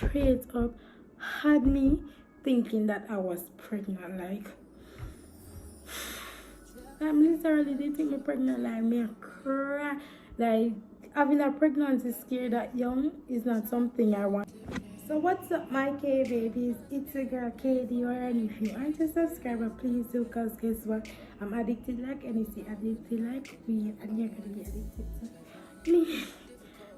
straight up had me thinking that I was pregnant. Like literally they think me pregnant, like me a cry. Like having a pregnancy scare that young is not something I want. So what's up my K babies? It's your girl Kaii'Dior, and if you aren't a subscriber, please do, cause guess what? I'm addicted like anything, addicted like weed, and you're gonna be addicted to me.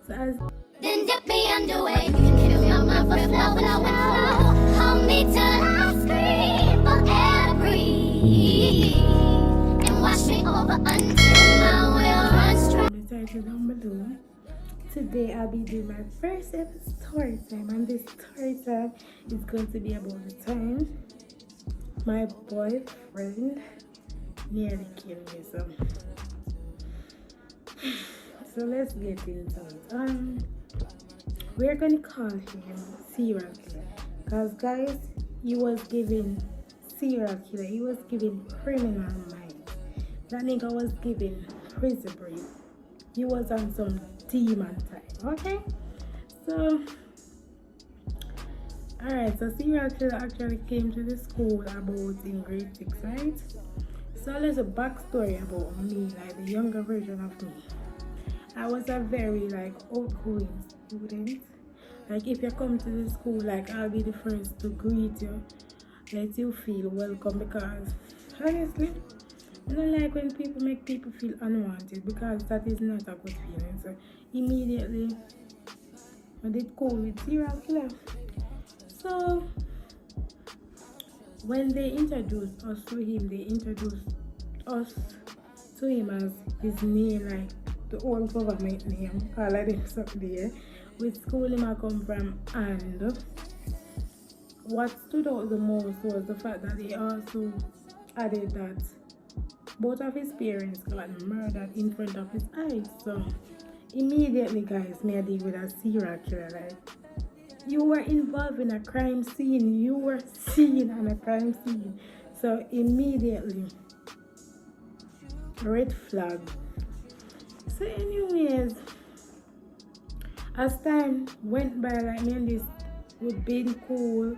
So as then dip me underway. Fill my mouth with flow, flow, flow. Hold me till I scream for air to breathe, and wash me over until my will runs dry. the title down below. Today I'll be doing my first ever story time, and this story time is going to be about the time my boyfriend nearly killed me. So let's get into it. We're gonna call him serial killer, cause guys, he was giving serial killer, he was giving criminal minds. That nigga was giving prison break. He was on some demon time. Okay, so alright, so serial killer actually came to the school about in grade 6, right? So there's a backstory about me, like the younger version of me. I was a very like outgoing student. Like if you come to the school, like I'll be the first to greet you, let you feel welcome, because honestly, I don't like when people make people feel unwanted, because that is not a good feeling. So immediately I did go with serial killer. So when they introduced us to him, they introduced us to him as his name, like the old government name, all of them stuff there, which school him I come from. And what stood out the most was the fact that he also added that both of his parents got murdered in front of his eyes. So immediately guys, me I deal with a serial killer. Like you were involved in a crime scene, you were seen on a crime scene, so immediately red flag. So anyways, as time went by, like me and this would be cool,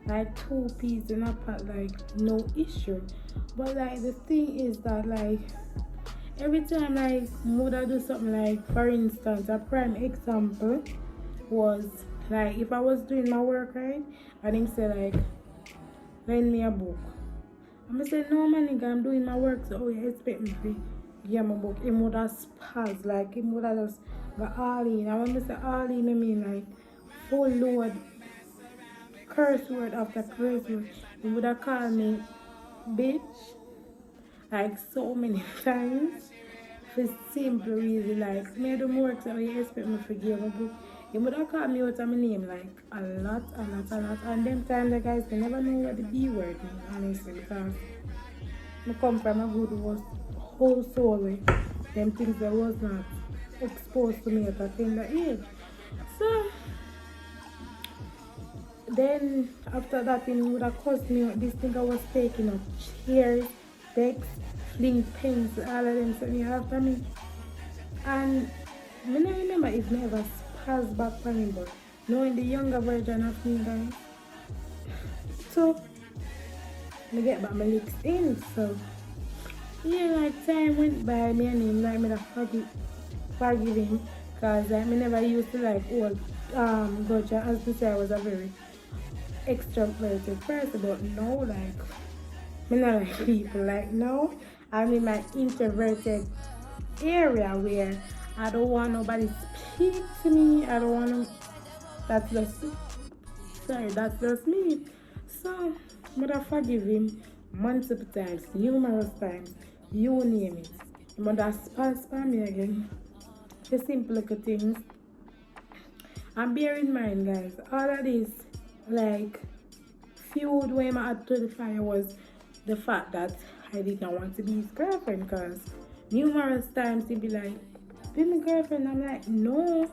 like 2 peas in a pot, like no issue. But like the thing is that like every time like mother do something, like for instance a prime example was like if I was doing my work right and him say like lend me a book, I'm gonna say no man nigga, I'm doing my work, so you expect me to give my book. Him would have spaz, like him would have just got all in. And when I say all in, I mean like full load curse word after curse word. He would have called me bitch like so many times for simple reason, like me do more work, so you expect me to give my book. He would have called me out of my name like a lot. And them time the guys, they never know what the B word means, honestly, because I come from a good whole soul with them things that was not exposed to me at a tender age. So then after that, he would have cussed me out. This nigga was taking up chairs, decks, fling pens, all of them sitting after me. And I don't remember if me ever passed back on him, but knowing the younger version of me, guys, so I get back my licks in. So yeah, like time went by, me and him like me forgive him, cause like me never used to like old grudge. As to say, I was a very extroverted person, but no, like me not like people. Like no, I'm in my introverted area where I don't want nobody to speak to me. I don't want to. That's just me. So I forgive him multiple times, numerous times. You name it. But that's passed by me again. The simple little things. And bear in mind, guys, all of this, like, fueled when I had to the fire was the fact that I did not want to be his girlfriend, because numerous times he'd be like, be my girlfriend. I'm like, no,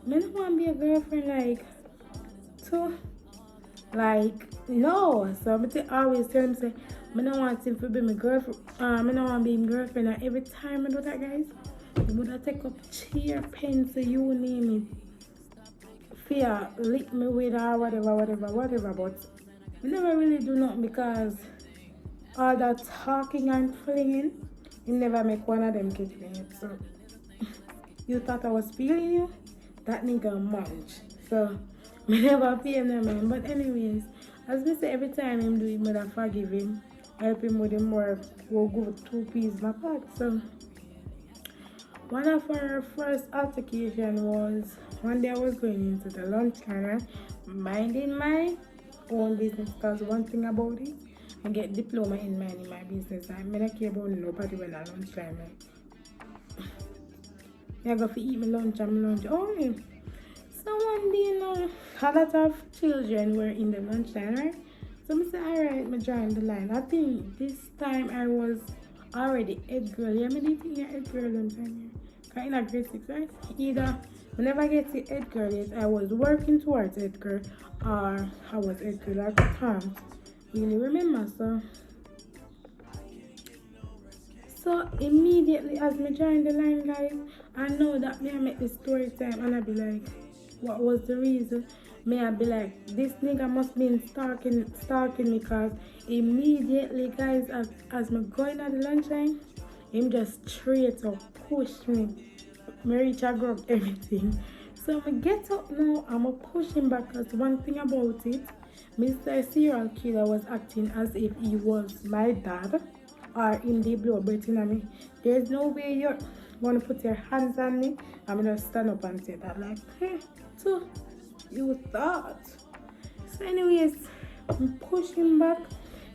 I don't want to be a girlfriend, like, so, like, no. So I always tell him, say, I don't want him to be my girlfriend. I don't want to be his girlfriend. And every time I do that, guys, he would have take up chair, pencil, you name it, fear lick me with or whatever, but we never really do nothing because all that talking and flinging, it never make one of them get me. So you thought I was feeling you? That nigga munch. So me never pay no man. But anyways, as we say every time him do it, me da forgive him. Help him with him work. We'll go 2 pieces my part. So one of our first altercation was one day I was going into the lunch line, minding my own business, because one thing about it, I get diploma in minding my business. I don't care about nobody when I lunch time. I go to eat my lunch and my lunch only. So one day, you know, a lot of children were in the lunch line, right? So I said, alright, I joined the line. I think this time I was already head girl. Yeah, I didn't think you're head girl lunch time here. Because in a grade 6, right? Either whenever I get to head girl, yes, I was working towards head girl, or I was head girl at the time. Really remember, so immediately as me join the line, guys, I know that me I make the story time and I be like, what was the reason? Me I be like, this nigga must be stalking me, because immediately, guys, as me going at the lunch line, him just straight up push me. Me reach a grab everything. So I get up now, I'ma push him back, because one thing about it, Mr. Serial Killer was acting as if he was my dad, or in the blow breath in me. There's no way you're gonna put your hands on me. I'm gonna stand up and say that, like, hey, so you thought. So anyways, I'm pushing back.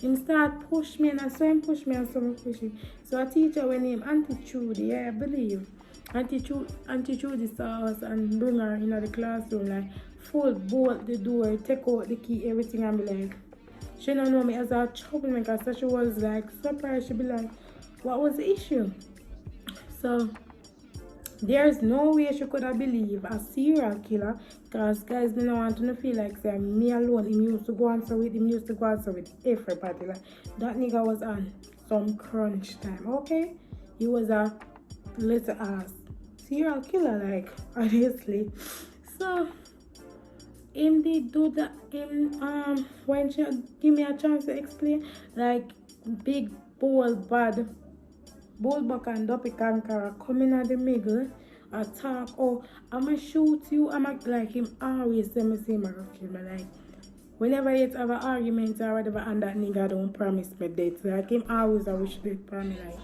Him start push me, and I saw him push me, and so I push him. So a teacher when named Auntie Trudy, yeah, I believe. Auntie Trudy saw us and bring her in the classroom, like full bolt the door, take out the key, everything, and be like, she don't know me as a troublemaker, so she was like surprised. She be like, what was the issue? So there's no way she could have believed a serial killer, because guys didn't want to feel like say me alone. Him used to go answer with everybody. Like that nigga was on some crunch time, okay? He was a little ass serial killer, like honestly. So him did do that. Him when she give me a chance to explain, like big bullbuck and dopey conqueror coming at the middle, attack, oh, I'ma shoot you, I'ma, like him always say me say I'ma kill me, like whenever you have an argument or whatever, and that nigga don't promise me death, like him always I wish death for me, like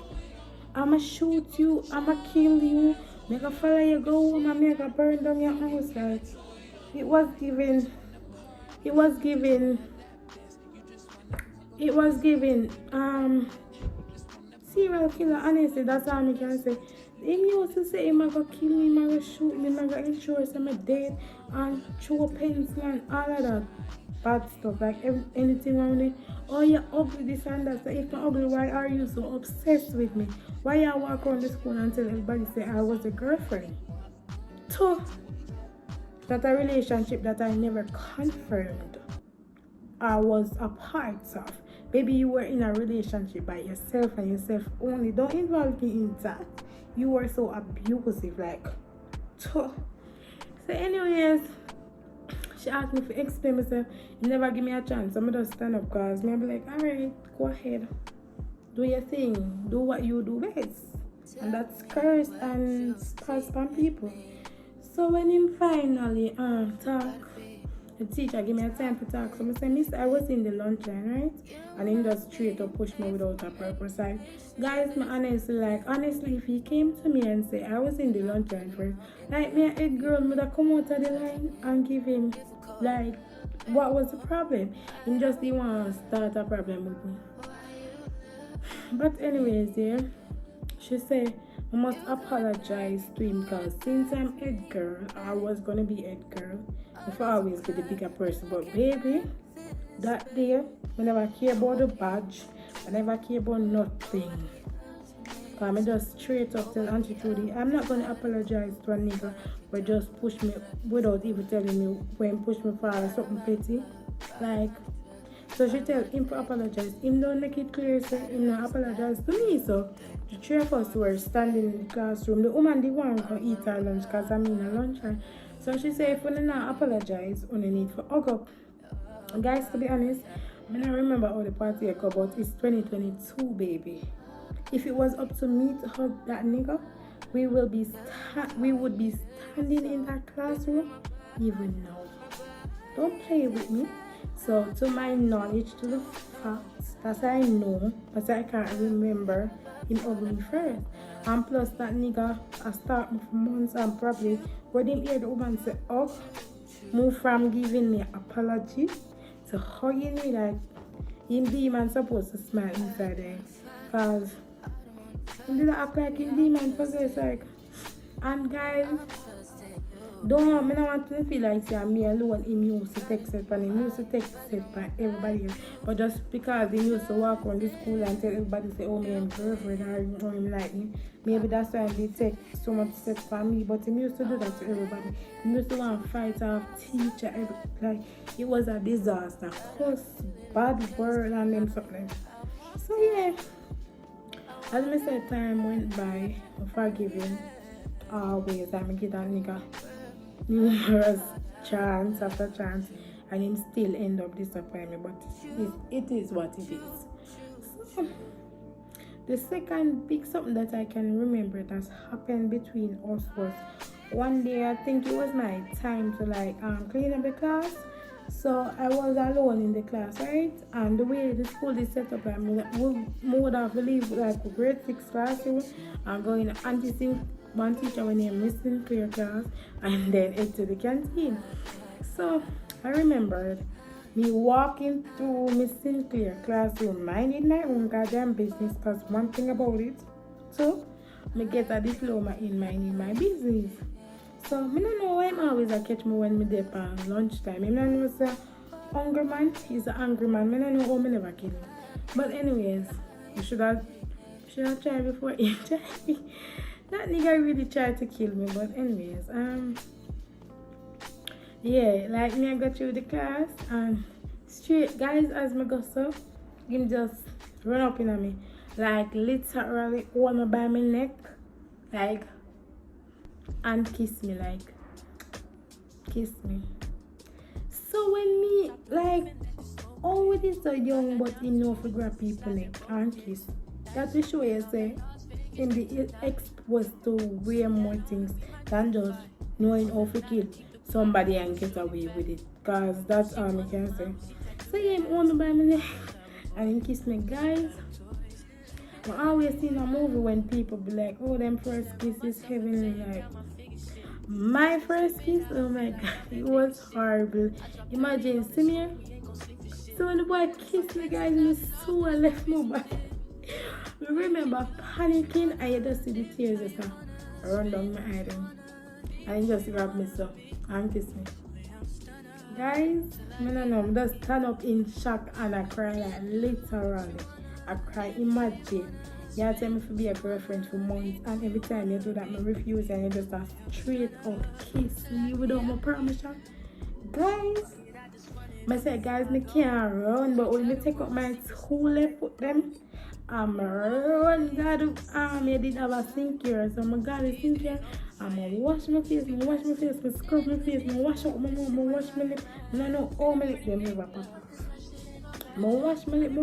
I'ma shoot you, I'ma kill you, make a follow you go home and make a burn down your house. Like it was giving serial killer, honestly. That's all I can say. Him used to say him go kill me, him go shoot me, him go ensure I'm dead, and throw pencil and all of that bad stuff, like anything around it. Oh, you're ugly, this and that. So if I'm ugly, why are you so obsessed with me? Why you walk around the school and tell everybody say I was a girlfriend? So that a relationship that I never confirmed I was a part of. Maybe you were in a relationship by yourself and yourself only. Don't involve me in that. You were so abusive, like. So anyways, she asked me to explain myself. You never give me a chance. I'm gonna stand up, cause me be like, alright, go ahead. Do your thing. Do what you do best. And that's curse and spaz on people. So when him finally talk, the teacher gave me a time to talk. So I said, Miss, I was in the lunch line, right? And he just straight up push me without a purpose. Like, guys, honestly, if he came to me and say I was in the lunch line for, like, me a head girl would have come out of the line and give him, like, what was the problem? He just didn't want to start a problem with me. But anyways, yeah, she said I must apologize to him, because since I'm head girl, I was gonna be head girl. If I always be the bigger person, but baby, that day, I never care about the badge, I never care about nothing. Cause I just straight up tell Auntie Trudy, I'm not gonna apologize to a nigga but just push me without even telling me when push me for something petty. Like, so she tell him to apologize. Him don't make it clear, so him not apologize to me. So the three of us were standing in the classroom. The woman didn't want to eat her lunch because I'm in a lunch. So she said, if you not apologize, you need for hug up. Guys, to be honest, I don't remember how the party I go, but it's 2022, baby. If it was up to me to hug that nigga, we would be standing in that classroom even now. Don't play with me. So, to my knowledge, to the facts, that's I know, but I can't remember him hugging me first. And plus, that nigga, I start for months and probably when him hear the woman say, oh, move from giving me apology to hugging me, like, him demon supposed to smile inside there. Because he didn't act like him demon possessed, like, and guys, I don't want to feel like say me alone him used to text it and him used to text it by everybody else. But just because he used to walk around the school and tell everybody say, oh, me and girlfriend or him like me, maybe that's why they take so much set for me. But he used to do that to everybody. He used to want to fight off teacher, like it was a disaster. Curse, bad word and them something. So yeah, as I said, time went by, I'm forgiving always. I'm give that nigga numerous chance after chance and him still end up disappointing me, but it is what it is. So, the second big something that I can remember that's happened between us was one day, I think it was my time to like clean up the class. So I was alone in the class, right? And the way the school is set up, I would have believed like grade 6 classroom and going anti-sync one teacher when they Miss Sinclair class and then into the canteen. So I remembered me walking through Miss Sinclair classroom, minding my own goddamn business, because one thing about it, so me get a diploma in minding my business. So I don't know why I'm always a catch me when me there on lunchtime. I don't know it's a hungry man, he's an angry man. I don't know how me never kill him. But anyways, you should have tried before he tried me. That nigga really tried to kill me, but anyways, yeah, like me I got through the class and straight guys as me go so, him just run up in on me, like literally hold me by my neck, like, and kiss me, like, kiss me. So when me, like, oh, it is so young, but he know for grab people neck and kiss, that will show you say, him be exposed to way more things than just knowing how to kill somebody and get away with it, because that's all I can say. So yeah, him hold me by my neck and him kiss me. Guys, I always seen a movie when people be like, oh, them first kiss is heavenly. Like, my first kiss, oh my god, it was horrible. Imagine, see me here? So when the boy kissed me, guys, me so left my body. I remember panicking and you just see the tears just run down my eye and he just grabbed me so and kissed me. Guys, I don't know, I just stand up in shock and I cry, like literally. I cry. Imagine you tell me to be a girlfriend for months and every time you do that I refuse and you just a straight up kiss me without my permission. Guys, I said guys, I can't run, but when I take up my two left foot them, I'm run. God, I didn't have a sink here, so I got a sink here. I'm gonna wash my face, I scrub my face, I wash out my mouth, I wash my lip. I don't know how my lip them never pop off. I wash my lip,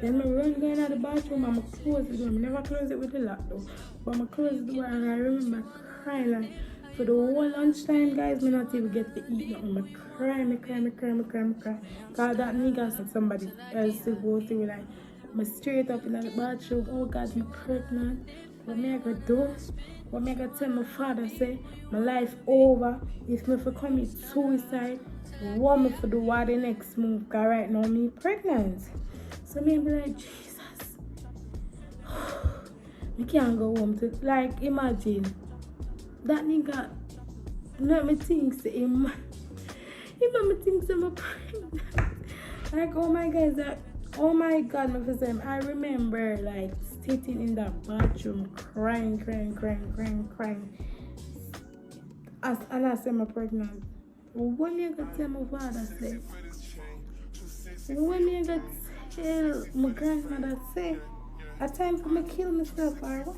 then I run going out the bathroom and I close the door. I never close it with the lock though, but I close the door and I remember crying like for the whole lunchtime, guys. I not even get to eat nothing. I cry. Cause that nigga said somebody else to go through, like I'm straight up in the bathroom. Oh God, I'm pregnant. What me I gonna do? What me I gonna tell my father? Say my life over. If me for commit suicide, what me for do what the next move? Cause right now me pregnant. So me be like, Jesus, me can't go home to, like, imagine that nigga. Let me think say him. He made me think say I'm pregnant. Like, oh my God, that. Oh my God, my first time I remember like sitting in that bathroom crying. And I said I'm pregnant. What me I got to tell my father say? What me I got to tell my grandmother say? A time for me kill myself or what?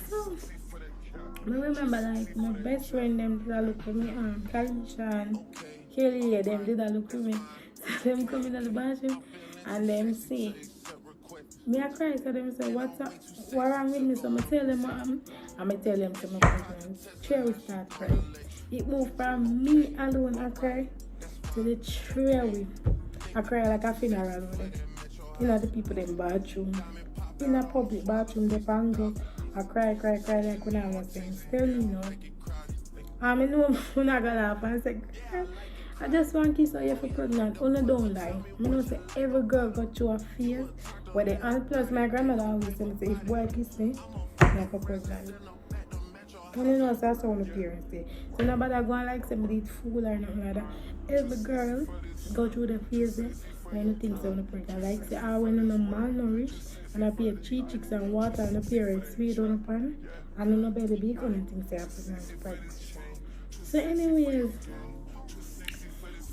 So I remember like my best friend them did a look for me, Kaii'Dior and Kaii'Dior them did a look for me. So them come in the bathroom and them see me I cry, so them say, what's up? What wrong with me? So I tell them what happened. And I tell them to my pregnant. Cherry start crying. It moved from me alone I cry to the cherry. I cry like a funeral with it. You know the people in bathroom. In a public bathroom, they go. I cry like when I was saying, tell me no. I know I'm not gonna laugh. I say, girl, I just want to kiss her for pregnant. Only don't lie. I know say every girl got through a phase where they and plus my grandmother always tell me say if boy kiss me, I'm for pregnant. And you know so that's how the parents say. So nobody going like somebody fool or nothing like that. Every girl go through the phase when you think so when pregnant. Like say I when I'm malnourished and I pay 3 chicks and water and the parents feed on the pan and no belly big and I think say I'm pregnant. So anyways, no,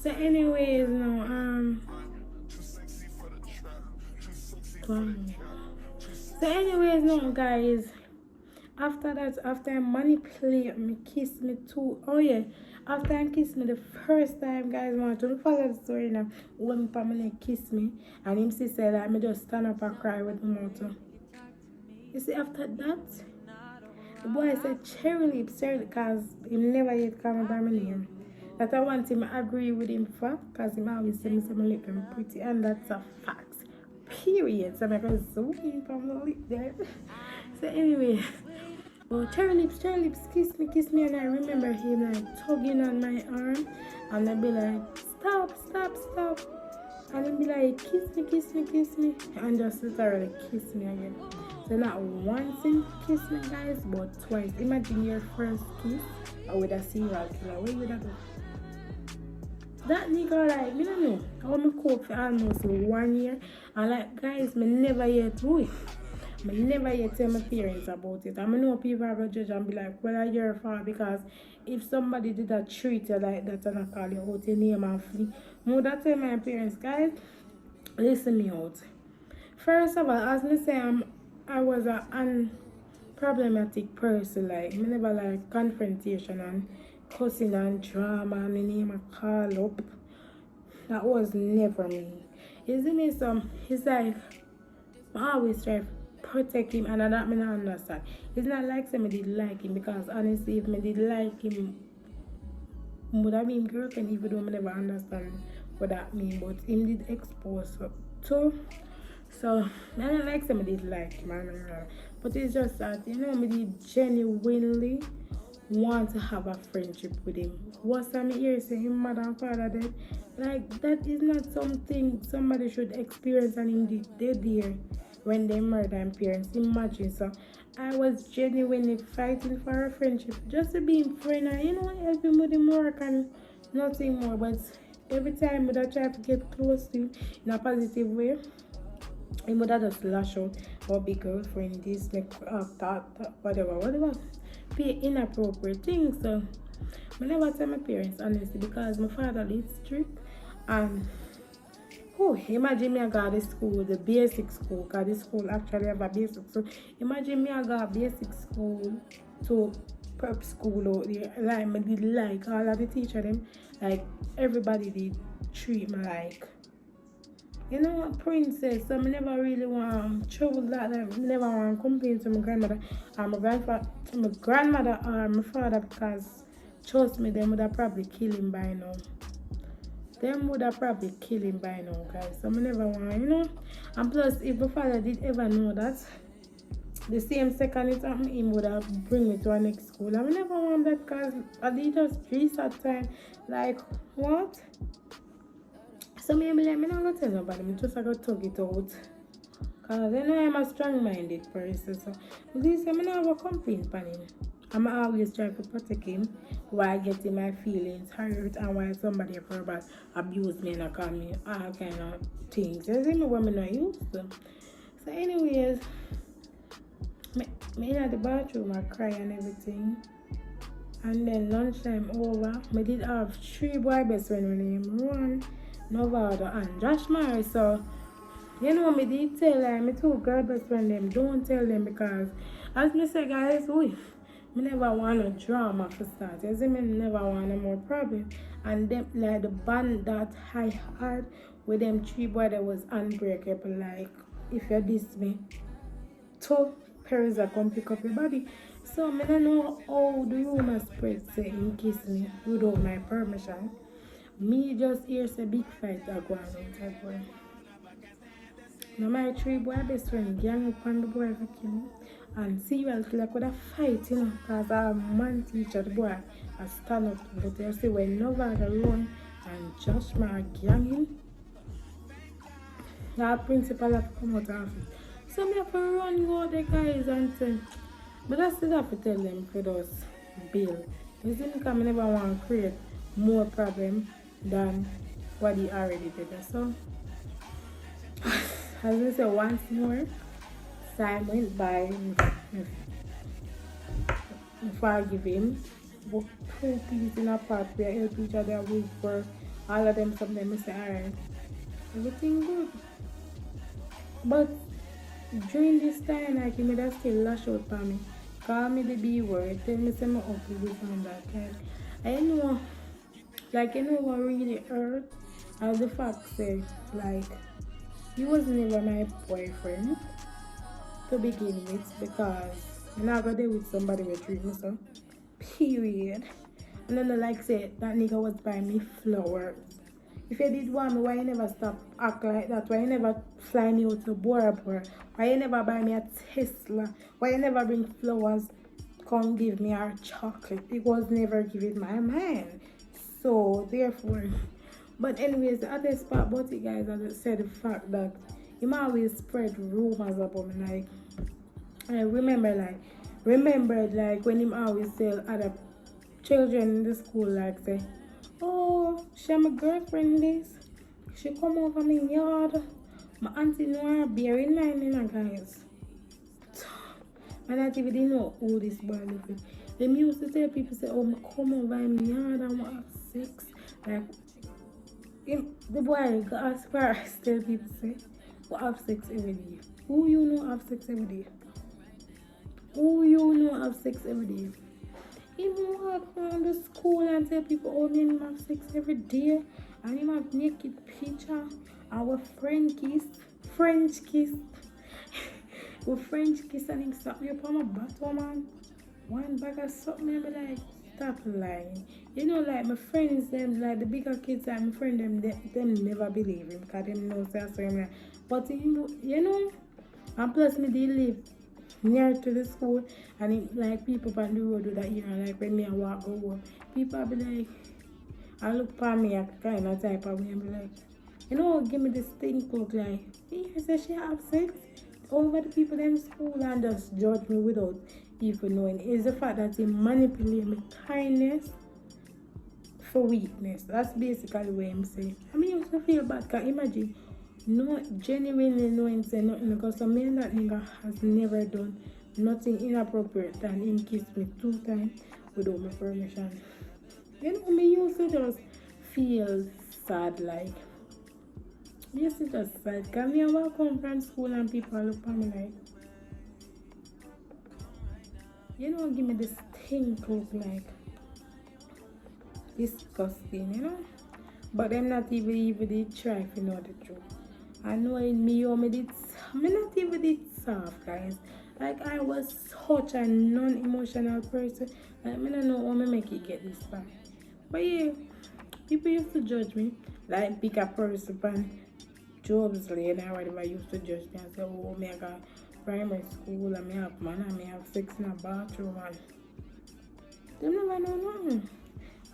So anyways, no, guys. After that, after I manipulate me, kiss me too. Oh yeah, after I kiss me the first time, guys, want to follow the story now. When Pamela kiss me, and him said that I just stand up and cry with my mouth. You see, after that, the boy said cherry lips, because he never yet called me by my name. That I want him to agree with him for, because he always say me some lip and pretty, and that's a fact. Period. So I'm going to zoom in from the lip there. So anyway, well, cherry lips, kiss me, and I remember him like tugging on my arm, and I'd be like, stop, and he'd be like, kiss me, and just literally kiss me again. So not once him kiss me, guys, but twice. Imagine your first kiss with a serial killer. What would that do? That nigga, like, I don't know. I want me cope for almost 1 year. And like, guys, me never yet do it. I never yet tell my parents about it. I know people are going to judge and be like, well, I'm your fault, because if somebody did a treat you like that and I call you out your name and flee, I would tell my parents, guys, listen me out. First of all, as I say, I was an unproblematic person. Like, I never like confrontation and cussing and drama and the name I call up. That was never me. Isn't it it's like I always try to protect him, and that I don't understand. It's not like somebody did like him, because honestly if I did like him would have been girlfriend, even though I never understand what that means, but him did expose her too. So I don't like somebody did like him, but it's just that, you know, I did genuinely want to have a friendship with him. What's time here say him mother and father dead? Like, that is not something somebody should experience, and indeed they dear when they murder their parents. Imagine. So I was genuinely fighting for a friendship, just to be in friend and, you know, help him with him work and nothing more. But every time I try to get close to him in a positive way, he would have just lash out or be girlfriend, this, make thought, whatever. Pay inappropriate things. So I never tell my parents, honestly, because my father is strict. And imagine me I got this school, the basic school, because this school actually have a basic. So imagine me I got basic school to prep school out there. Like, I did like all of the teacher them, like everybody did treat me like, you know, a princess. So I never really want trouble that. I never want to complain to my grandmother or my grandmother or my father, because trust me, them would have probably killed him by now. Guys. So I never want, you know. And plus, if my father did ever know that, the same second it happened, he would have bring me to our next school. I never want that, because I did just research time. Like, what? So me like, I'm not going to tell nobody. I'm just going to talk it out. Because I know I'm a strong-minded person. So this I'm not have a complaint on him. I'm always trying to protect him while getting my feelings hurt, and while somebody about abuse me and call me all kind of things. You see me what I'm not used to. So anyways, me in the bathroom, I cry and everything. And then lunchtime over, I did have 3 boy best friends with him. Ron, Novado, and Josh Murray. So, you know, me did tell my 2 girl best friends them, don't tell them, because as me say, guys, Me never want no drama for start. You see me never want no more problem. And them like the band that I had with them three boys that was unbreakable. Like if you diss me, two pairs are come pick up your body. So me don't know how the rumor spread say in kiss me without my permission. Me just hear say big fight are going on that boy. Now my three boy best friend gang up on the boy for killing. And serial killer could have fight, you know, cause a man teacher the boy I stand up. But you see when nobody run and Josh my gang him, the principal have come out of it. So me have to run go the guys and say, but I still have to tell them for those bill. You see me because I never want to create more problem than what he already did. So as we say once more, time went by. If I give him, but two peas in a pot, we help each other with for all of them. Some them say, alright, everything good. But during this time, like, he made a still lash out for me. Call me the B word, tell me say my ugly this and that. Like, you know what really hurt? As the fact say, like, he was never my boyfriend to begin with because I'm not gonna deal with somebody with treat me so. Period. And then like say that nigga was buying me flowers. If you did want me, why you never stop act like that? Why you never fly me out to Bora Bora? Why you never buy me a Tesla? Why you never bring flowers? Come give me our chocolate. It was never given my man. So therefore, but anyways, the other part about it guys, as I said, the fact that you always spread rumors about me. Like I remember like when him always tell other children in the school like say, oh, she my girlfriend this. She come over my yard. My auntie know her, bear in mind, you know, guys. I not even know who this boy live with. Them used to tell people say, oh, I come over my yard and want have sex. Like the boy got as far as tell people say, we have sex every day. Who you know have sex every day? Who you know have sex every day? Even walk around the school and tell people, oh, men have sex every day. And him have naked picture. Our French kiss. We French kiss and him stop me up on my butt, man. One bag of something, I be like, stop lying. You know, like my friends, them, like the bigger kids, like my friend, them never believe him because them know say so him like. But you know, and plus me they live near to the school and it, like people on the road do that, you know, like when me I walk go home, people be like, I look for me a kind of type of way and be like, you know, give me this thing look like, you say she have sex over the people in school and just judge me without even knowing. It's the fact that he manipulate my kindness for weakness. That's basically what I'm saying. I mean, you also feel bad because imagine no genuinely knowing say nothing because some man that nigga has never done nothing inappropriate and him kissed me 2 times without my permission. You know, me used to just feel sad like. Me used to just sad because me walk home from school and people look at me like, you know, give me this stink look like. Disgusting, you know. But them not even did try to know the truth. I know in me, me not even did soft, guys. Like I was such a non-emotional person. Like I don't know how me make it get this far. But yeah, people used to judge me. Like pick a person from Job's Lane or whatever used to judge me and say, oh, me I got primary school and me have man and me have sex in a bathroom and them never know nothing.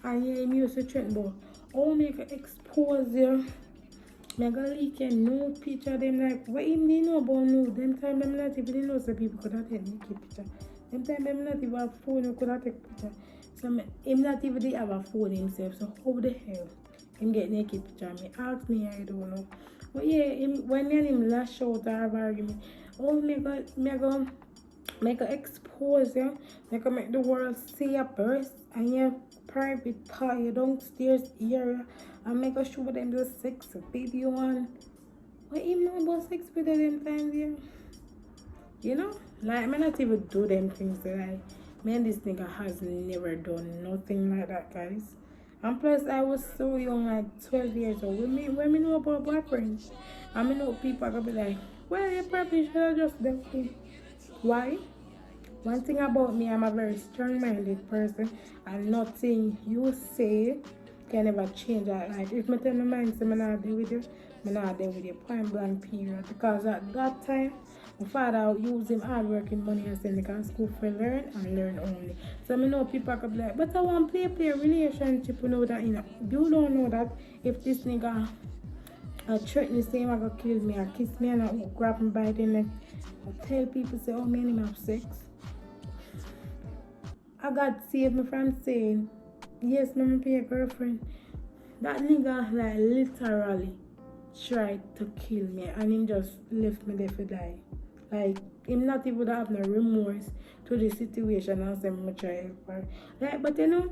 And yeah, me used to threaten about, oh, me can expose you. Me gonna leak your no picture. Them like, what him they know about no? Them time them not even know so people could have take naked picture. Them time them not even have phone who could have take picture. So him not even they have a phone himself. So how the hell him get naked picture? Me ask me, I don't know. But yeah, him, when me and him lash out or have argument, oh me go make a expose you, make the world see your purse and your private part, your downstairs area, and make a show them the sex video and what him know about sex video them time there? You know? Like I not even do them things like Me and this nigga has never done nothing like that, guys. And plus, I was so young, like 12 years old. When me know about boyfriends, and me know people are gonna be like, well, you probably should have just left him. Why? One thing about me, I'm a very strong-minded person, and nothing you say can ever change that. Like, if me tell my mind, say, I'm not there with you, I'm not there with you, point blank period. Because at that time, my father used him hard working money and send me to school for learn and learn only. So I know people could be like, but I want play relationship, you know that, you know. You don't know that if this nigga threaten the same, I gonna kill me, I kiss me and I grab him by the neck. I tell people say, oh, me and him have sex. I got saved me from saying, yes, me be a girlfriend. That nigga like literally tried to kill me and him just left me there for die. Like, him not even have no remorse to the situation and say me try help her. Like, but you know,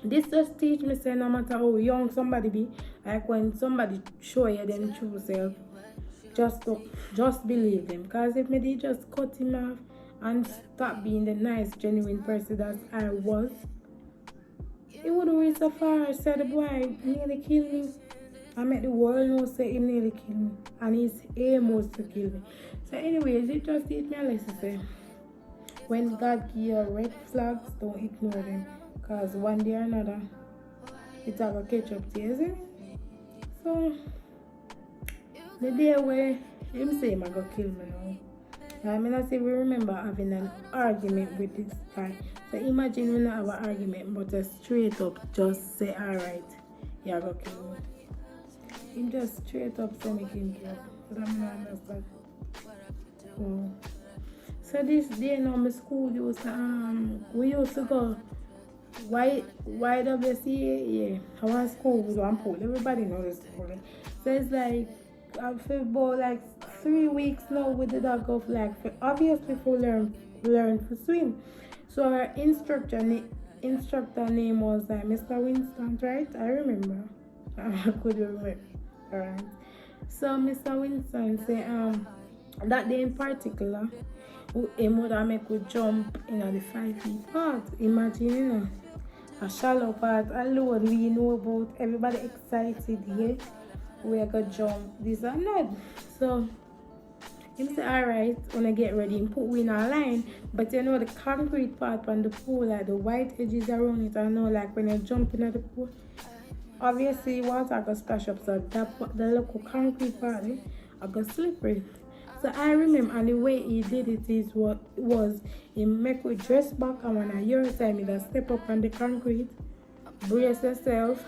this just teach me say no matter how young somebody be, like when somebody show you them true self, just believe them. Cause if me did just cut him off and stop being the nice, genuine person that I was, he would have reached so far. Said the boy nearly killed me. I make the world know say he nearly killed me. And his aim was to kill me. So anyways, it just teach me a lesson say, when God give you red flags, don't ignore them. Cause one day or another, it's gonna catch up to you, isn't it? So the day where him say him gonna kill me now. I mean, I say we remember having an argument with this guy. So imagine we not have an argument, but a straight up just say, alright, you're gonna kill me. Him just straight up say me kill you. But I'm not understand. So this day now my school used to, we used to go YWCA, yeah. Our school was one pool. Everybody knows the school. So it's like I feel about like 3 weeks now with the dog of like obviously for learn to swim. So our instructor name was Mr. Winston, right? I remember. I could remember. Alright. So Mr. Winston said that day in particular, him would make we jump in the 5 feet part. Imagine, you know, a shallow part alone we know about, everybody excited here. We are gonna jump this and that. So him say, alright, wanna get ready and put we in a line. But you know the concrete part on the pool, like the white edges around it, I know like when you jump into the pool, obviously water gonna splash up, so that the local concrete part I got slippery. So I remember, and the way he did it is what was he make we dress back, and when I hear time, he just step up on the concrete, brace yourself,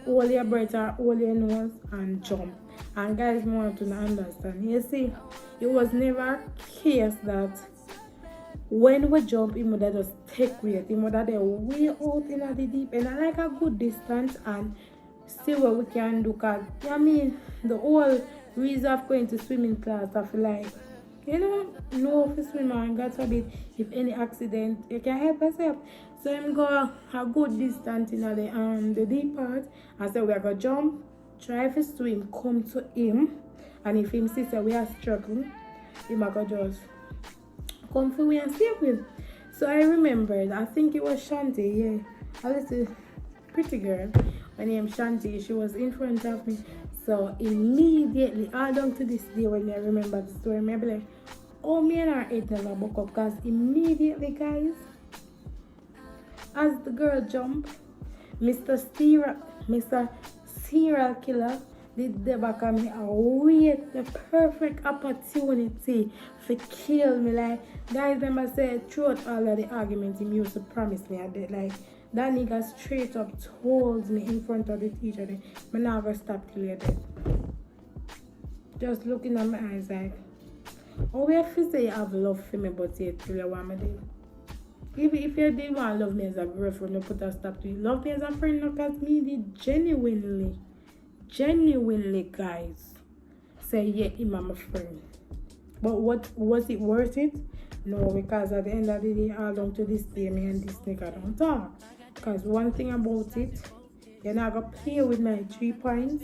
hold your breath or hold your nose and jump. And guys, I want to understand. You see, it was never a case that when we jump, he would just take weight. He would have way out in the deep end, and like a good distance, and see what we can do. Cause I mean, the whole reason of going to swimming class, I feel like, you know if you swim and God forbid, if any accident, you can help yourself. So I'm go a good distance in the deep part. I said we are gonna jump, try to swim, come to him, and if him see we are struggling, he might go just come for me and save him. So I remembered, I think it was Shanti, yeah, a little pretty girl. Her name Shanti, she was in front of me. So immediately, all down to this day when I remember the story, I be like, oh, me and her head never buck up. Because immediately, guys, as the girl jumped, Mr. Serial Killer did the back of me and wait the perfect opportunity to kill me. Like, guys, remember said throughout all of the arguments, he used to promise me I did. Like, that nigga straight up told me in front of the teacher that I'm not gonna stop till you're dead. Just looking at my eyes like, oh, we have to say you have love for me, but you till you want me dead. If you did want to love me as a girlfriend, you put a stop to you. Love me as a friend, because me did genuinely, guys, say yeah, him I'm a friend. But what was it worth it? No, because at the end of the day, all down to this day, me and this nigga don't talk. Because one thing about it, you're not gonna play with my 3 points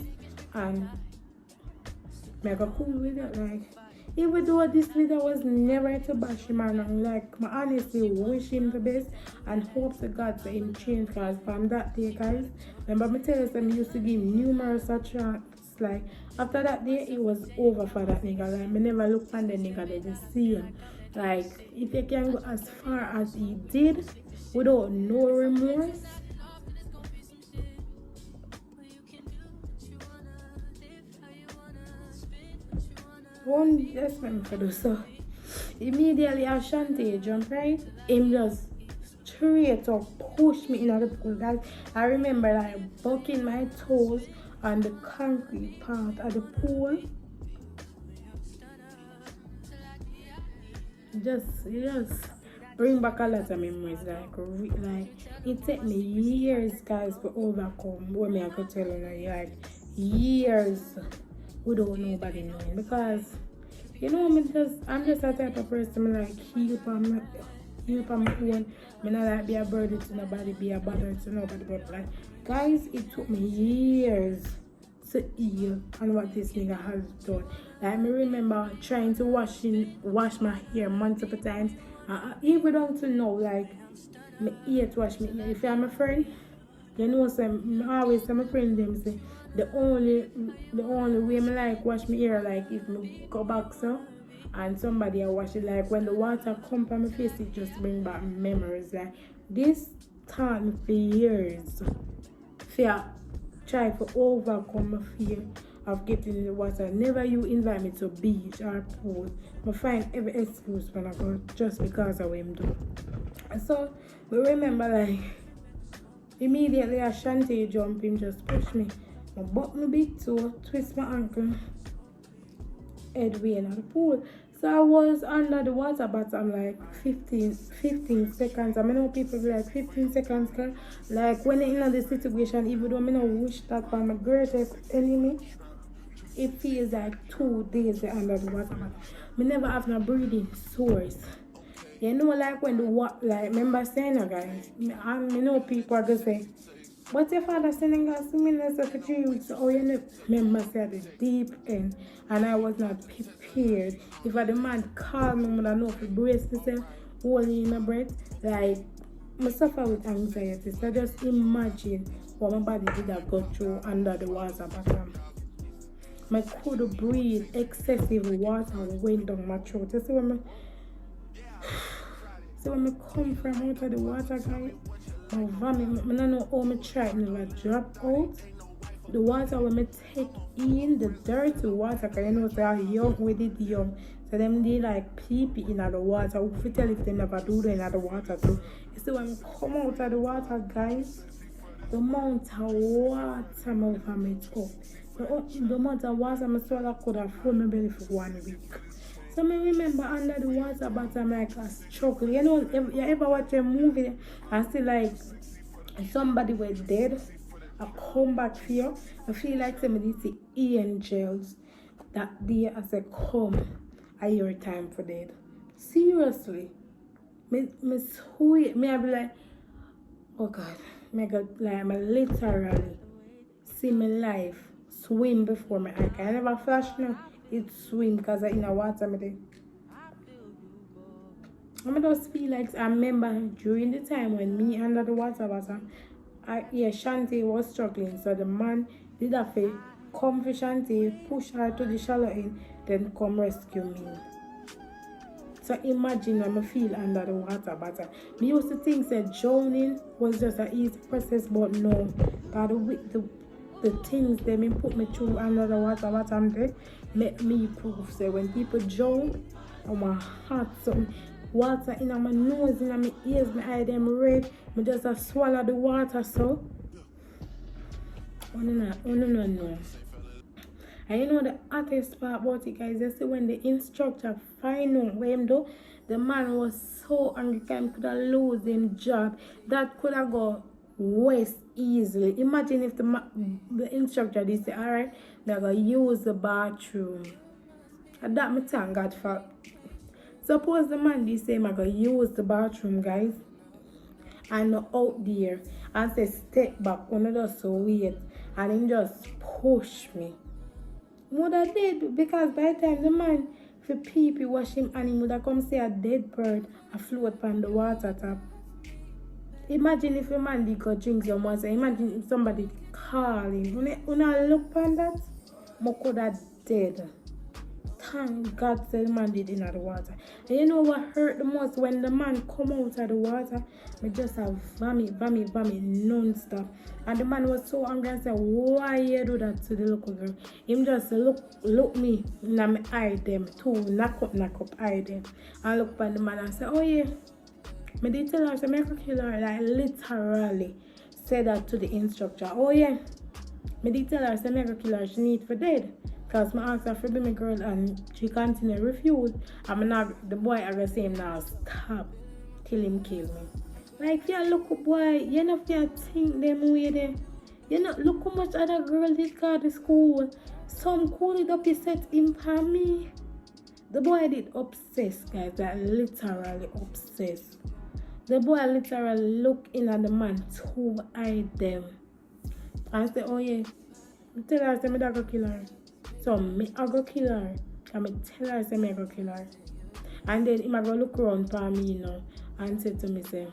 and I'm gonna cool with it. Like, Even though this video was never to bash him or nothing, like, I honestly wish him the best and hope to God that him change, because from that day, guys, remember me tell you them used to give numerous chances. Like, after that day, it was over for that nigga. Like, me never look on the nigga, they just see him. Like, if you can go as far as he did without no remorse, one just let me for do so. Immediately Ashanti jump right, him just straight up push me in the pool. Guys, I remember like bucking my toes on the concrete part of the pool. Just bring back a lot of memories. Like it took me years, guys, to overcome what me I could tell you, like years without nobody knowing, because you know I'm just a type of person like keep on my own. Me not like be a burden to nobody, be a bother to nobody, but like guys, it took me years to heal and what this nigga has done. Like me remember trying to wash my hair multiple times. Even down to now, like me hate wash me hair. If you're my friend, you know, so I always tell my friend them say the only way me like wash my hair, like if me go back so and somebody I wash it, like when the water come from my face, it just bring back memories. Like this taught me for years. Fear try to overcome my fear of getting in the water. Never you invite me to beach or pool. I find every excuse when I go just because of what I'm doing. So we remember like immediately Ashanti jump him just push me. I buck my big toe, twist my ankle, headway in the pool. So I was under the water bottom like 15 seconds. I mean, know people be like 15 seconds, girl. Like when in the situation, even though I don't wish that for my greatest enemy, it feels like 2 days under the water. I never have no breathing source. You know, like when the water, like remember saying, guys, I know people are gonna say, but your father sending us swimming for 3 weeks. Oh, you know, remember said the deep end, and I was not prepared. If I demand call me, I would know to brace myself, holding in my breath. Like, I suffer with anxiety. So just imagine what my body did have got through under the water bottom. I could breathe. Excessive water went down my throat. You see when I come from out of the water, guys, my vomit, I don't know how I tried never drop out. The water when I take in, the dirty water, because you know they are young with it young. So them they like pee in the water. If you tell if they never do that in the water too. You see when I come out of the water, guys, the amount of water my vomit up. The amount of water my swallow could have filled my belly for 1 week. So I remember under the water bottom like a struggle. You know, you ever watch a movie and see like somebody was dead, I come back for you. I feel like somebody see angels that day as I come at your time for dead. Seriously. Me sweet. Me I be like, oh God, me got like me literally see my life swim before my eye. I never flash now. It swim because I'm in the water. I just feel like I remember during the time when me under the water bottom, Shanti was struggling. So the man did have to come for Shanti, push her to the shallow end, then come rescue me. So imagine when I feel under the water bottom. Me used to think that drowning was just an easy process, but no. God, the things they put me through under the water bottom there make me prove say when people drown, on my heart something water in my nose, in my ears, my eye them red, I just swallow the water. So no. And you know the hottest part about it, guys, you see when the instructor find out what him do, the man was so angry he could have lose him job. That could have gone west easily. Imagine if the instructor did say, alright, they're gonna use the bathroom. And that me thank God for. Suppose the man did say I'm gonna use the bathroom, guys, and out there and say step back, one just so wait, and him just push me. What I did, because by the time the man for people wash him and him would have come see a dead bird afloat on the water top. Imagine if a man did go drink some water. Imagine if somebody call him. When I look on that, I could have dead. Thank God said the man did in the water. And you know what hurt the most? When the man come out of the water, I just have vomit non-stop. And the man was so angry and said, why you do that to the little girl? Him just look me in my eye them, too, knock up eye them. And look at the man and say, oh yeah. I did tell her, so I could kill her, like literally said that to the instructor. Oh yeah. I did tell her, so I could kill her, she need for dead. Because I asked her to be my girl and she continued to refuse. The boy I was saying now stop till him kill me. Like, yeah, look boy, you know if you think them way there. You know, look how much other girl did go to school. Some cool it up, he set him for me. The boy did obsess, guys, like literally obsessed. The boy literally look in at the man to hide them. And say, oh yeah, tell her, say me that go kill her. So I go kill her. And I tell her, say me I go kill her. And then him I go look around for me, you know, and say to me, say,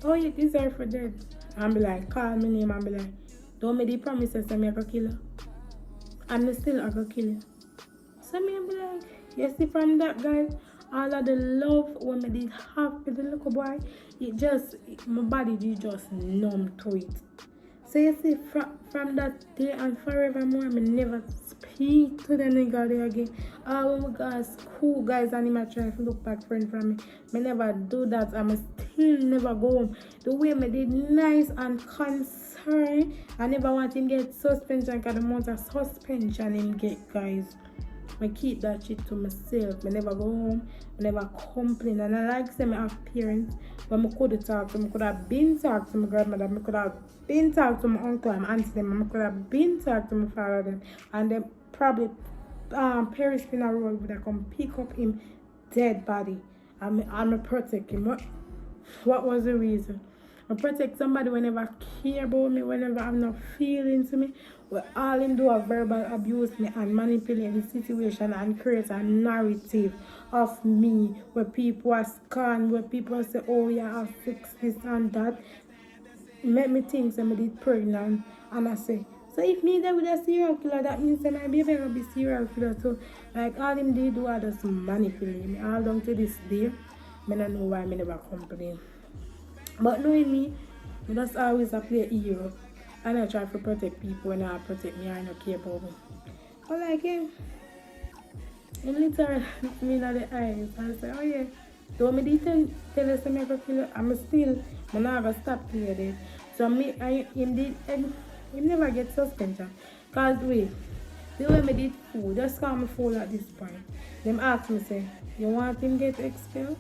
oh, you deserve for dead. And be like, call me name and be like, don't make the promises, say me I go kill her. And me still I go kill her. So me be like, you see from that, guys, all of the love when me did have with the little boy, my body did just numb to it. So you see, from that day and forevermore, I never speak to the nigga there again. Oh my God, school guys, and him try to look back friend from me. I never do that. I still never go home. The way I did nice and concerned, I never want him get suspension because the amount of suspension him get, guys. I keep that shit to myself. I never go home. I never complain. And I like say I have parents when I could talk to them. I could have been talk to my grandmother. I could have been talk to my uncle and auntie them. I could have been talk to my father them. And then probably Paris funeral would have come pick up him dead body. I'm protect him. What was the reason? I protect somebody whenever care about me, whenever I have no feeling to me. Well, all him do is verbal abuse me and manipulate the situation and create a narrative of me where people are scorned, where people say, oh yeah, I fixed this and that. Make me think somebody pregnant and I say, so if me there with a serial killer, that means that my baby will be serial killer too. Like all him did do is just manipulate me. All down to this day, I don't know why I never complain. But knowing me, I just always play a hero. And I try to protect people when I protect me, I don't care about me. But like him, literally look me in the eyes and say, oh yeah, don't me tell us to make a killer, I'm not going to stop playing it. So him never get suspension. Because wait, the way me did food, just call me fool at this point. Them ask me say, you want him get expelled?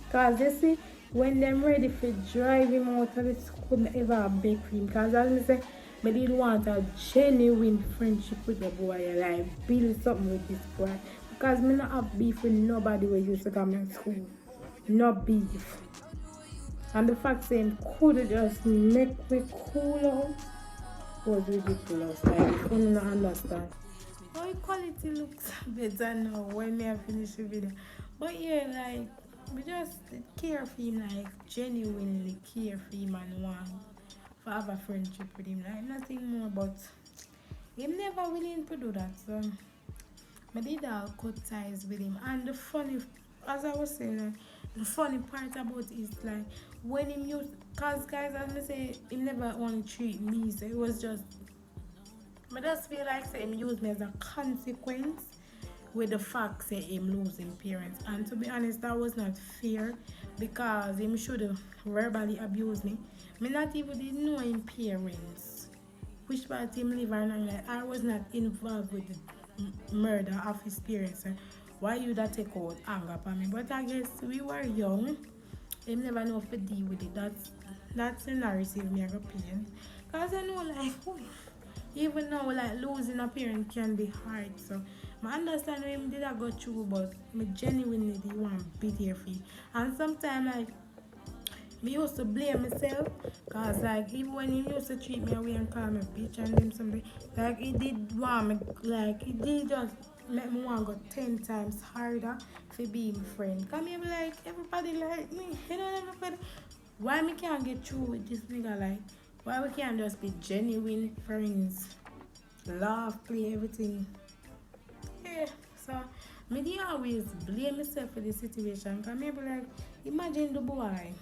Because they see, when them ready for drive him out of the school, me ever beg for him. Because as I say, I did want a genuine friendship with the boy, like build something with this boy. Because me not have beef with nobody who used to come in school. No beef. And the fact saying could just make me cool out was ridiculous. Like, I couldn't understand. How quality looks better now when I finish the video. But yeah, like, we just care for him, like genuinely care for him and want to have a friendship with him, like nothing more, but him never willing to do that. So I did all cut ties with him. And the funny, as I was saying, like, the funny part about it is like when him used, cause guys, as I say, him never only treat me, so it was just, I just feel like say him used me as a consequence with the fact that him losing parents. And to be honest, that was not fair because him should have verbally abused me. Me not even did know him parents, which part him live or not. Like, I was not involved with the murder of his parents. Why you that take out anger upon me? But I guess we were young. Him never know if to deal with it. That's a narrative me opinion. Because I know like even now like losing a parent can be hard. So I understand what him did I go through, but I genuinely did want to be there for you. And sometimes like me used to blame myself, cause like even when he used to treat me away and call me bitch and them something, like he did want me, like he did just make me want to go 10 times harder for being friend. Cause me be like everybody like me, you know everybody. Why me can't get through with this nigga like? Why we can't just be genuine friends, laugh, play everything? Yeah, so me dey always blame myself for the situation. Cause me be like, imagine the boy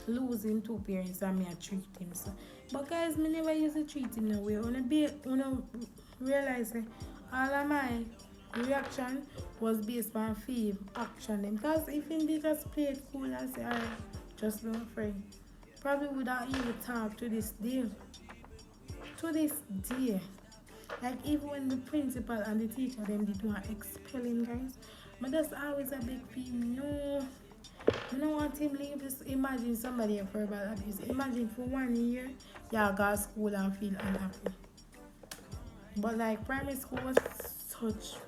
losing two parents and me I treat him so. But guys, me never used to treat him no way. Wanna realize all of my reaction was based on fear action them. Because if he did just play it cool and say, alright, just no friend, probably without even talk to this day. To this day. Like even when the principal and the teacher them did want expel him guys. But that's always a big thing. No. I don't want him leave this. Imagine somebody a verbal abuse. Imagine for 1 year, y'all go to school and feel unhappy. But like primary school was such.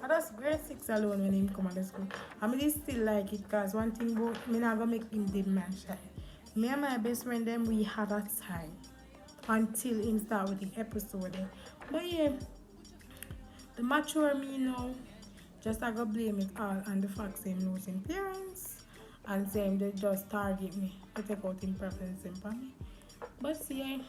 I just grade 6 alone when him come to the school. I mean, still like it because one thing about me not gonna make him dead man shy. Me and my best friend them we had a time until him start with the episode. But yeah, the mature me now. Just I go blame it all on the fact same losing parents and same they just target me to take out him preference for me. But see,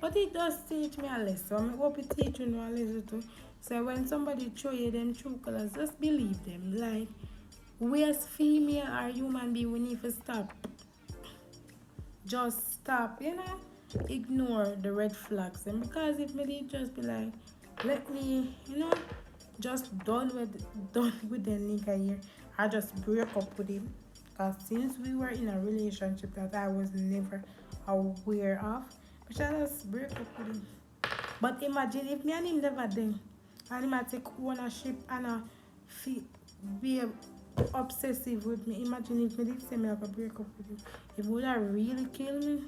but it does teach me a lesson. I hope it teach you a lesson too. So when somebody show you them true colors, just believe them. Like we as female or human being we need to stop. Just stop, ignore the red flags. And because if me did just be like, let me, just done with the nigga here. I just break up with him. Cause since we were in a relationship that I was never aware of, I just break up with him. But imagine if me and him never then, and him might take ownership and be obsessive with me. Imagine if me did say me have a break up with him. It would have really killed me.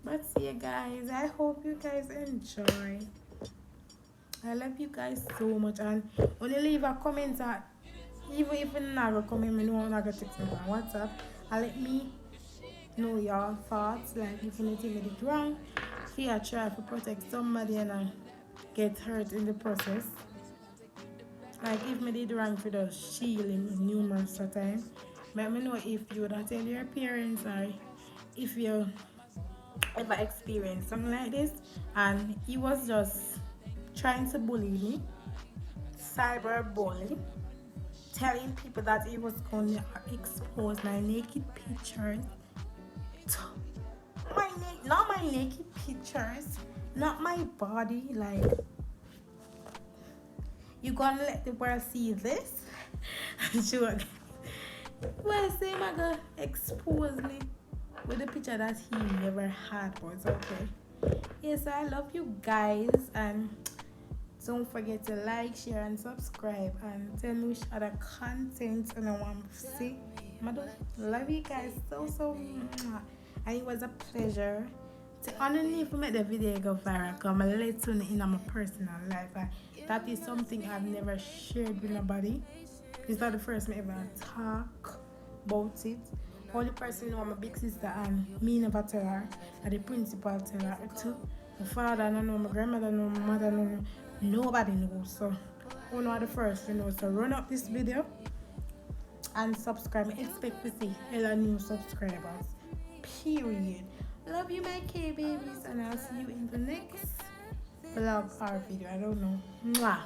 But see guys, I hope you guys enjoy. I love you guys so much and only leave a comment even if you never comment me know I'm not gonna text me on WhatsApp and let me know your thoughts like if anything did it wrong. Here try to protect somebody and I get hurt in the process. Like if me did wrong for the shielding numerous times. Let me know if you would tell your parents or if you ever experienced something like this and he was just trying to bully me, cyberbully, telling people that he was going to expose my naked pictures. Not my naked pictures, not my body. Like, you gonna let the world see this? Sure. Well, say my gonna expose me with the picture that he never had, but it's okay. Yes, I love you guys and don't forget to like, share, and subscribe. And tell me which other content and I want to see. Love you guys so much. And it was a pleasure to underneath make the video go viral. Come a little in my personal life. That is something I've never shared with nobody. It's not the first time I ever talk about it. Only person know my big sister and me never tell her. And the principal tell her too. My father don't know, my grandmother know, my mother know. Nobody knows. So who know the first, So run up this video and subscribe. I expect to see hella new subscribers. Period. Love you my K babies and I'll see you in the next vlog or video. I don't know. Mwah.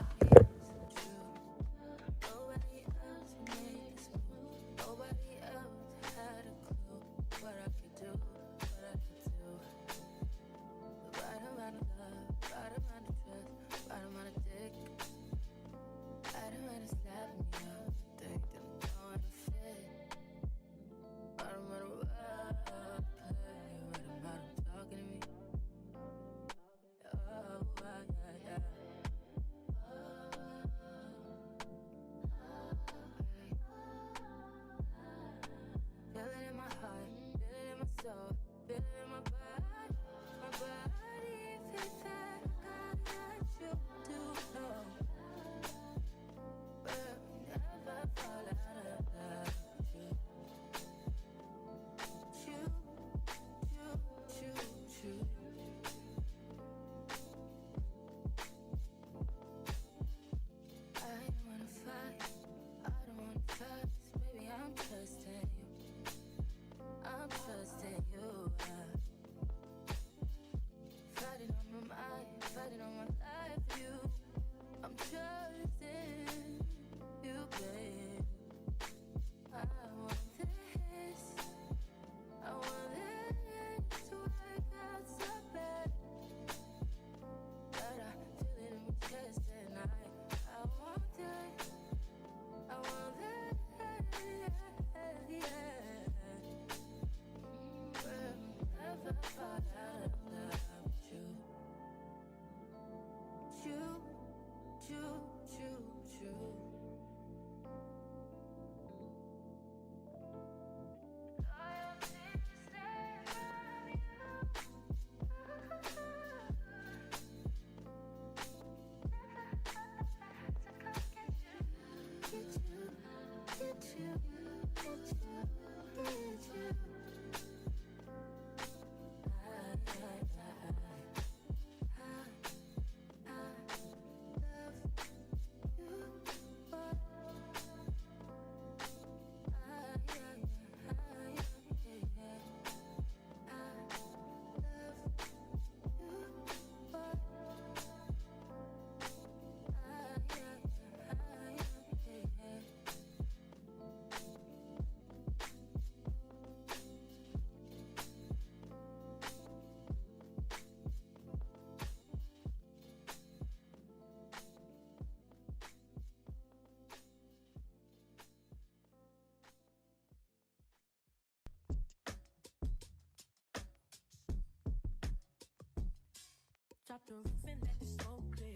the roof and let the smoke clear.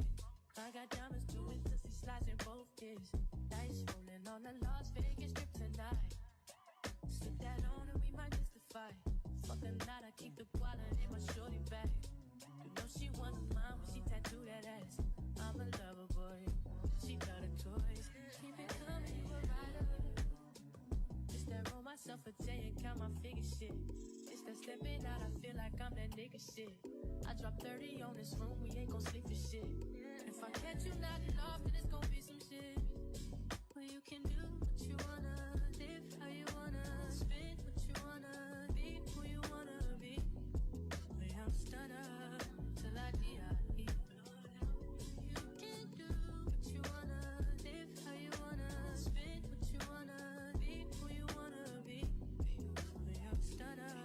I got diamonds doing pussy slides in both ears. Dice rolling on the Las Vegas strip tonight. Slip that on and we might miss the fight. Fuck a night, I keep the wallet in my shorty bag. You know she wasn't mine when she tattooed that ass. I'm a lover boy, she love the toys. Keep it coming, you a rider. It's that roll myself a J and count my figure shit. It's that stepping out, I feel like I'm that nigga shit. I drop 30 on this room, we ain't gon' sleep for shit. If I catch you nodding off, then it's gon' be some shit. Well, you can do what you wanna, live how you wanna, spin what you wanna, be who you wanna be. We don't stutter till I die. You can do what you wanna, live how you wanna, spin what you wanna, be who you wanna be. We don't stutter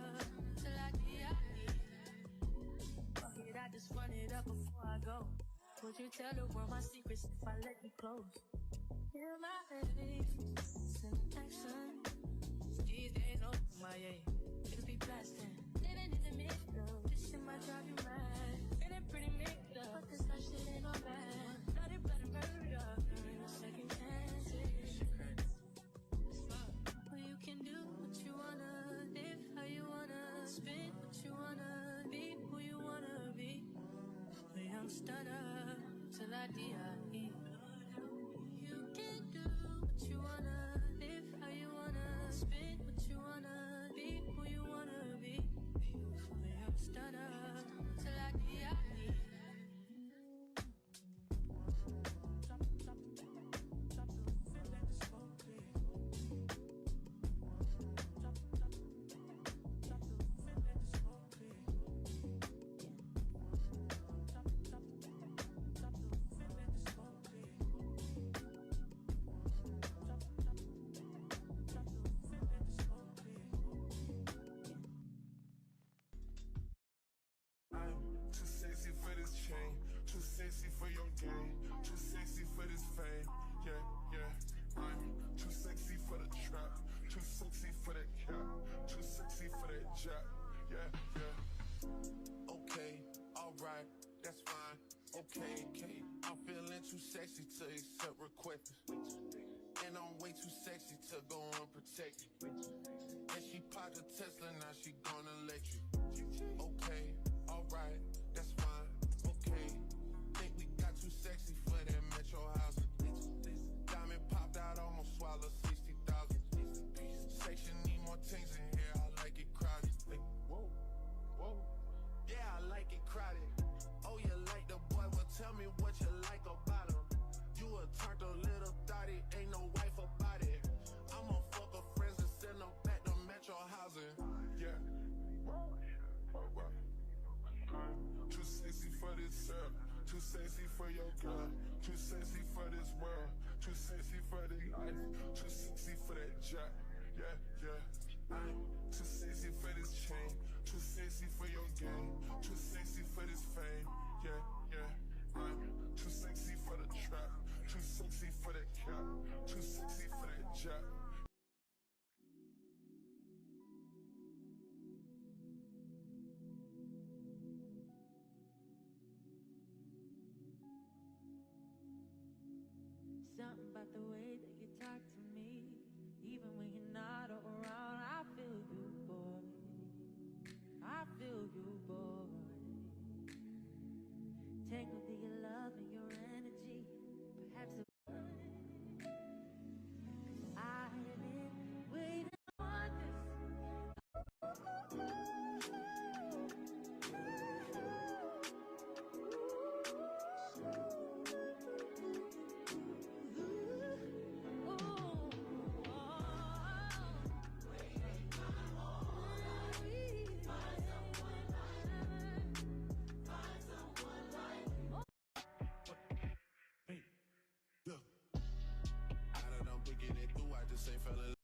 till I die. Fuck it, I just run it up before I go. Would you tell the world my secrets if I let you close? Feel my headache, send action. These days, oh my yeah, niggas be blasting. Living in the middle, this shit might drive you mad. Feeling pretty mixed up, but this life shit ain't all bad. Bloody, bloody murder, there ain't no second chances. Well, you can do what you wanna, live how you wanna, spin what you wanna, be who you wanna be. We don't stutter till I die. You can do what you wanna, live how you wanna, spin what you wanna, be who you wanna be. We don't stutter till I die. Drop the roof and let the smoke clear. Drop the roof and let the smoke clear. Too sexy for this chain, too sexy for your game, too sexy for this fame. Yeah, yeah. I'm too sexy for the trap, too sexy for that cap, too sexy for that jack. Yeah, yeah. Okay, alright, that's fine. Okay, I'm feeling too sexy to accept requests. And I'm way too sexy to go unprotected. And she popped a Tesla, now she gonna let you. Okay, alright, that's fine. Okay, think we got too sexy for that metro house. Diamond popped out, almost swallowed 60,000. Section need more things in here, I like it crowded. Whoa, whoa, yeah, I like it crowded. Oh, you like the boy, well tell me what you like about him. You a turned a little thotty, ain't no wife about it. I'ma fuck her friends and send them back to metro housing. Yeah. Too sexy for this syrup, too sexy for your girl, too sexy for this world, too sexy for the life, too sexy for that jack. Yeah, yeah. I'm too sexy for this chain, too sexy for your game, too sexy for this fame. Yeah, yeah. I'm too sexy for the trap, too sexy for that cap, too sexy for that jack. Something about the way that you talk to me, even when you're not around, I feel you, boy. I feel you, boy. Tangled in your love and your energy, perhaps the I have been waiting on this. Look, out of them picking it through, I just ain't feeling